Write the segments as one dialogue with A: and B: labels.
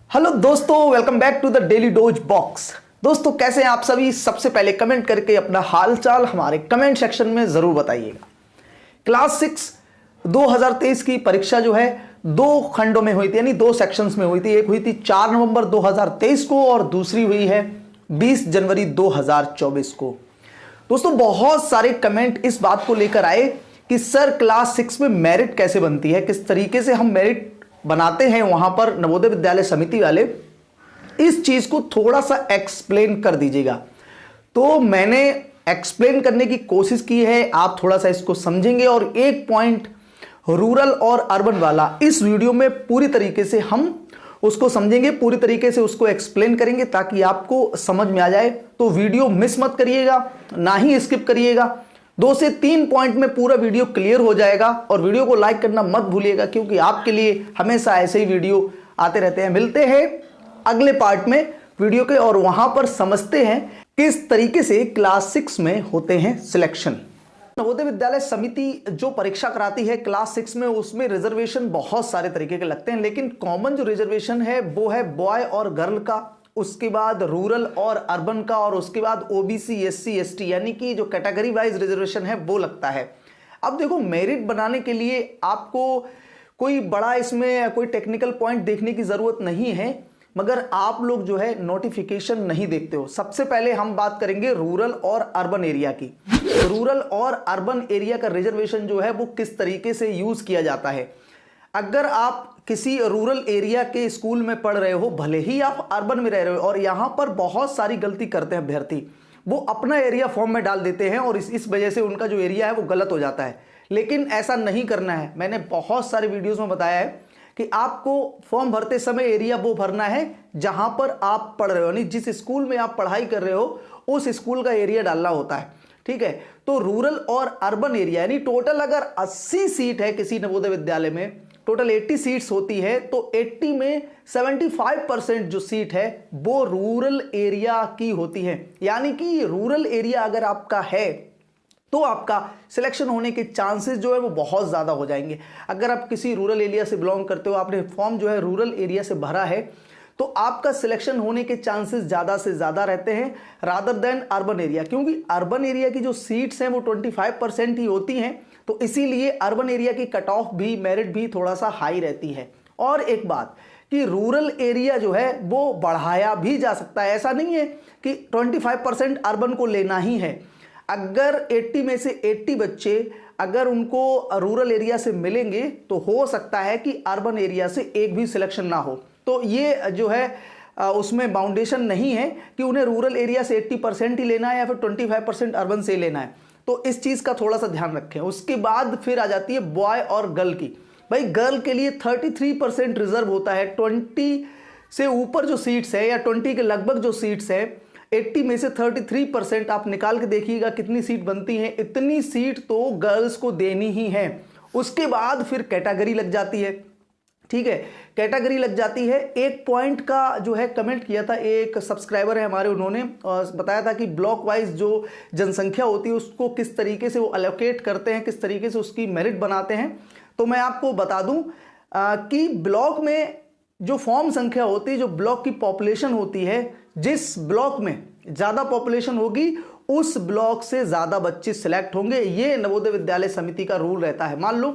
A: Hello दोस्तों, welcome back to the daily dose box. दोस्तों कैसे हैं आप सभी? सबसे पहले कमेंट करके अपना हालचाल हमारे कमेंट सेक्शन में जरूर बताइएगा। क्लास 6 2023 की परीक्षा जो है दो खंडों में हुई थी, यानी दो सेक्शंस में हुई थी। एक हुई थी 4 नवंबर 2023 को और दूसरी हुई है 20 जनवरी 2024 को। दोस्तों बहुत सारे कमेंट इस बात को लेकर आए कि सर क्लास 6 में मेरिट कैसे बनती है, किस तरीके से हम मेरिट बनाते हैं वहां पर नवोदय विद्यालय समिति वाले, इस चीज को थोड़ा सा एक्सप्लेन कर दीजिएगा। तो मैंने एक्सप्लेन करने की कोशिश की है, आप थोड़ा सा इसको समझेंगे और एक पॉइंट रूरल और अर्बन वाला इस वीडियो में पूरी तरीके से हम उसको समझेंगे, पूरी तरीके से उसको एक्सप्लेन करेंगे ताकि आपको समझ में आ जाए। तो वीडियो मिस मत करिएगा, ना ही स्किप करिएगा। 2 से 3 पॉइंट में पूरा वीडियो क्लियर हो जाएगा और वीडियो को लाइक करना मत भूलिएगा, क्योंकि आपके लिए हमेशा ऐसे ही वीडियो आते रहते हैं। मिलते हैं अगले पार्ट में वीडियो के और वहां पर समझते हैं किस तरीके से क्लास 6 में होते हैं सिलेक्शन। नवोदय विद्यालय समिति जो परीक्षा कराती है क्लास 6 में, उसमें रिजर्वेशन बहुत सारे तरीके के लगते हैं, लेकिन कॉमन जो रिजर्वेशन है वो है बॉय और गर्ल का, उसके बाद रूरल और अर्बन का, और उसके बाद ओबीसी एससी एसटी यानी कि जो कैटेगरी वाइज रिजर्वेशन है वो लगता है। अब देखो, मेरिट बनाने के लिए आपको कोई बड़ा इसमें कोई टेक्निकल पॉइंट देखने की जरूरत नहीं है, मगर आप लोग जो है नोटिफिकेशन नहीं देखते हो। सबसे पहले हम बात करेंगे रूरल और अर्बन एरिया की। रूरल और अर्बन एरिया का रिजर्वेशन जो है वो किस तरीके से यूज किया जाता है। अगर आप किसी रूरल एरिया के स्कूल में पढ़ रहे हो, भले ही आप अर्बन में रह रहे हो, और यहां पर बहुत सारी गलती करते हैं अभ्यर्थी, वो अपना एरिया फॉर्म में डाल देते हैं और इस वजह से उनका जो एरिया है वो गलत हो जाता है। लेकिन ऐसा नहीं करना है। मैंने बहुत सारे वीडियोस में बताया है कि आपको फॉर्म भरते समय एरिया वो भरना है जहां पर आप पढ़ रहे हो, यानी जिस स्कूल में आप पढ़ाई कर रहे हो उस स्कूल का एरिया डालना होता है। ठीक है, तो रूरल और अर्बन एरिया यानी टोटल अगर 80 सीट है किसी नवोदय विद्यालय में, टोटल 80 सीट्स होती है, तो 80 में 75% जो सीट है वो रूरल एरिया की होती है। यानी कि रूरल एरिया अगर आपका है तो आपका सिलेक्शन होने के चांसेस जो है वो बहुत ज्यादा हो जाएंगे। अगर आप किसी रूरल एरिया से बिलोंग करते हो, आपने फॉर्म जो है रूरल एरिया से भरा है, तो आपका सिलेक्शन होने के चांसेस ज्यादा से ज्यादा रहते हैं रादर देन अर्बन एरिया, क्योंकि अर्बन एरिया की जो सीट्स हैं वो 25% ही होती हैं, तो इसीलिए अर्बन एरिया की कट ऑफ भी, मेरिट भी थोड़ा सा हाई रहती है। और एक बात कि रूरल एरिया जो है वो बढ़ाया भी जा सकता है, ऐसा नहीं है कि 25% अर्बन को लेना ही है। अगर 80 में से 80 बच्चे अगर उनको रूरल एरिया से मिलेंगे तो हो सकता है कि अर्बन एरिया से एक भी सिलेक्शन ना हो। तो ये जो है उसमें बाउंडेशन नहीं है कि उन्हें रूरल एरिया से 80% ही लेना है या फिर 25% अर्बन से लेना है। तो इस चीज का थोड़ा सा ध्यान रखें। उसके बाद फिर आ जाती है बॉय और गर्ल की। भाई गर्ल के लिए 33% रिजर्व होता है। 20 से ऊपर जो सीट्स है या 20 के लगभग जो सीट्स है, 80 में से 33% आप निकाल के देखिएगा कितनी सीट बनती है। इतनी सीट तो गर्ल्स को देनी ही है। उसके बाद फिर कैटेगरी लग जाती है। ठीक है, कैटेगरी लग जाती है। एक पॉइंट का जो है कमेंट किया था, एक सब्सक्राइबर है हमारे, उन्होंने बताया था कि ब्लॉक वाइज जो जनसंख्या होती है उसको किस तरीके से वो अलोकेट करते हैं, किस तरीके से उसकी मेरिट बनाते हैं। तो मैं आपको बता दूं कि ब्लॉक में जो फॉर्म संख्या होती है, जो ब्लॉक की पॉपुलेशन होती है, जिस ब्लॉक में ज्यादा पॉपुलेशन होगी उस ब्लॉक से ज्यादा बच्चे सिलेक्ट होंगे। ये नवोदय विद्यालय समिति का रूल रहता है। मान लो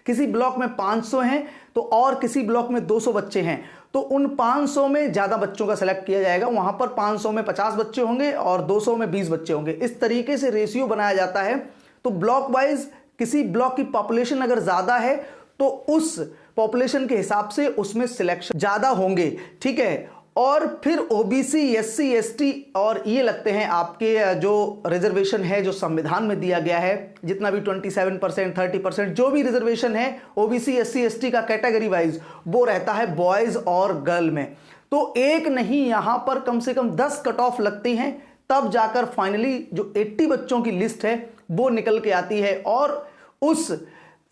A: किसी ब्लॉक में 500 हैं तो और किसी ब्लॉक में 200 बच्चे हैं, तो उन 500 में ज्यादा बच्चों का सिलेक्ट किया जाएगा। वहां पर 500 में 50 बच्चे होंगे और 200 में 20 बच्चे होंगे। इस तरीके से रेशियो बनाया जाता है। तो ब्लॉक वाइज किसी ब्लॉक की पॉपुलेशन अगर ज्यादा है तो उस पॉपुलेशन के हिसाब से उसमें सिलेक्शन ज्यादा होंगे। ठीक है, और फिर ओबीसी एससी एसटी और ये लगते हैं आपके जो रिजर्वेशन है जो संविधान में दिया गया है, जितना भी 27% 30% जो भी रिजर्वेशन है ओबीसी एससी एसटी का कैटेगरी वाइज, वो रहता है बॉयज और गर्ल में। तो एक नहीं, यहां पर कम से कम 10 कट ऑफ लगती हैं, तब जाकर फाइनली जो 80 बच्चों की लिस्ट है वो निकल के आती है। और उस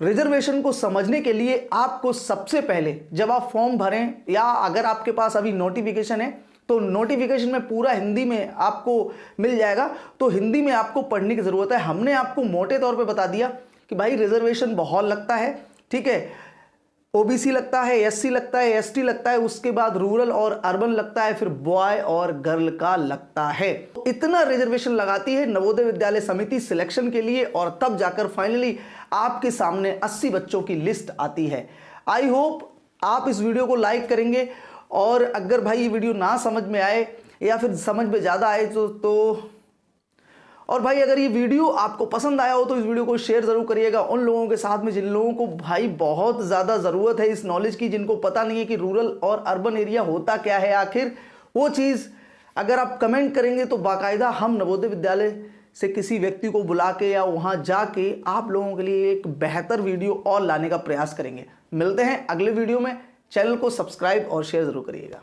A: रिजर्वेशन को समझने के लिए आपको सबसे पहले जब आप फॉर्म भरें, या अगर आपके पास अभी नोटिफिकेशन है तो नोटिफिकेशन में पूरा हिंदी में आपको मिल जाएगा, तो हिंदी में आपको पढ़ने की जरूरत है। हमने आपको मोटे तौर पे बता दिया कि भाई रिजर्वेशन बहुत लगता है। ठीक है, ओबीसी लगता है, एससी लगता है, एसटी लगता है, उसके बाद रूरल और अर्बन लगता है, फिर बॉय और गर्ल का लगता है। इतना रिजर्वेशन लगाती है नवोदय विद्यालय समिति सिलेक्शन के लिए और तब जाकर फाइनली आपके सामने 80 बच्चों की लिस्ट आती है। आई होप आप इस वीडियो को लाइक करेंगे और अगर भाई ये वीडियो ना समझ में आए या फिर समझ में ज़्यादा आए तो और भाई अगर ये वीडियो आपको पसंद आया हो तो इस वीडियो को शेयर जरूर करिएगा उन लोगों के साथ में जिन लोगों को भाई बहुत ज़्यादा ज़रूरत है इस नॉलेज की, जिनको पता नहीं है कि रूरल और अर्बन एरिया होता क्या है आखिर। वो चीज़ अगर आप कमेंट करेंगे तो बाकायदा हम नवोदय विद्यालय से किसी व्यक्ति को बुला के या वहाँ जाके आप लोगों के लिए एक बेहतर वीडियो और लाने का प्रयास करेंगे। मिलते हैं अगले वीडियो में। चैनल को सब्सक्राइब और शेयर जरूर करिएगा।